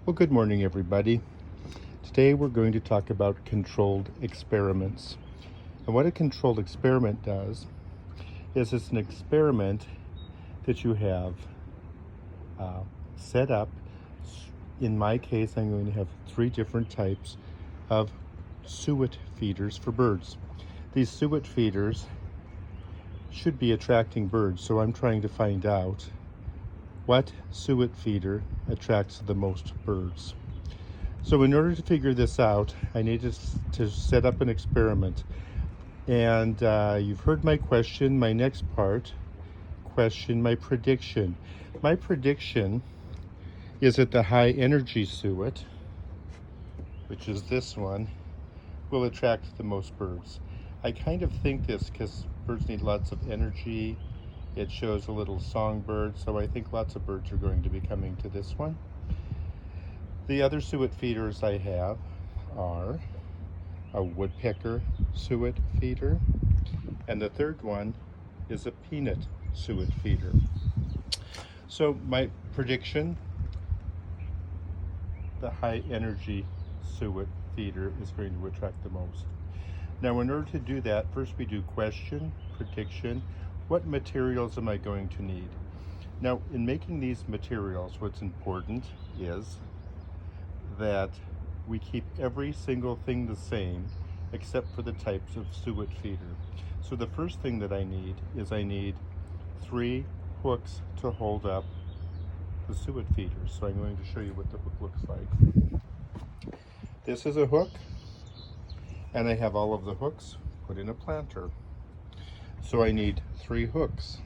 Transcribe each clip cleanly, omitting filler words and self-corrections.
Well, good morning, everybody. Today we're going to talk about controlled experiments. And what a controlled experiment does is it's an experiment that you have set up. In my case, I'm going to have 3 different types of suet feeders for birds. These suet feeders should be attracting birds, so I'm trying to find out what suet feeder attracts the most birds. So in order to figure this out, I needed to set up an experiment. And you've heard my question, my next question, my prediction. My prediction is that the high energy suet, which is this one, will attract the most birds. I kind of think this because birds need lots of energy. It shows a little songbird, so I think lots of birds are going to be coming to this one. The other suet feeders I have are a woodpecker suet feeder, and the third one is a peanut suet feeder. So my prediction, the high energy suet feeder is going to attract the most. Now in order to do that, first we do question, prediction. What materials am I going to need? Now in making these materials, what's important is that we keep every single thing the same except for the types of suet feeder. So the first thing that I need 3 hooks to hold up the suet feeders. So I'm going to show you what the hook looks like. This is a hook, and I have all of the hooks put in a planter. So I need 3 hooks.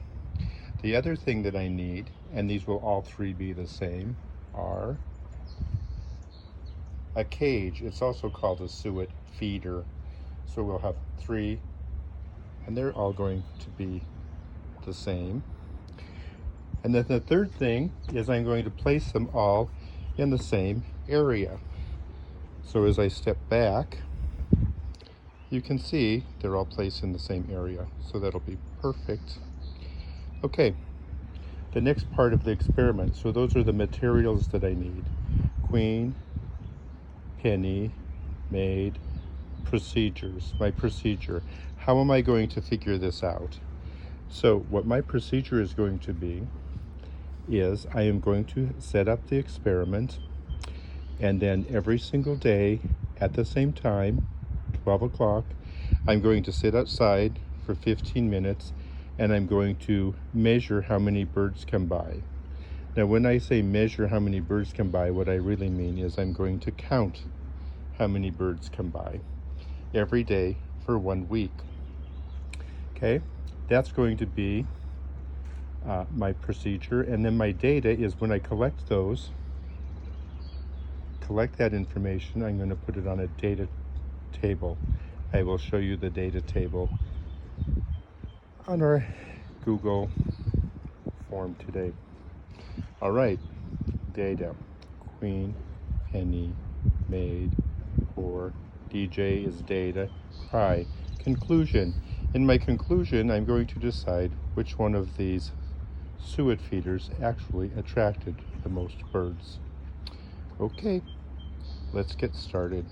The other thing that I need, and these will all 3 be the same, are a cage. It's also called a suet feeder. So we'll have 3, and they're all going to be the same. And then the third thing is I'm going to place them all in the same area. So as I step back, you can see they're all placed in the same area. So that'll be perfect. Okay, the next part of the experiment. So those are the materials that I need. Queen, penny, maid, procedures. My procedure. How am I going to figure this out? So what my procedure is going to be is I am going to set up the experiment, and then every single day at the same time, 12 o'clock, I'm going to sit outside for 15 minutes and I'm going to measure how many birds come by. Now when I say measure how many birds come by, what I really mean is I'm going to count how many birds come by every day for 1 week. Okay, that's going to be my procedure, and then my data is when I collect that information, I'm going to put it on a data table. I will show you the data table on our Google form today. All right, data, queen, penny, maid, or DJ is data, cry. Conclusion. In my conclusion, I'm going to decide which one of these suet feeders actually attracted the most birds. Okay, let's get started.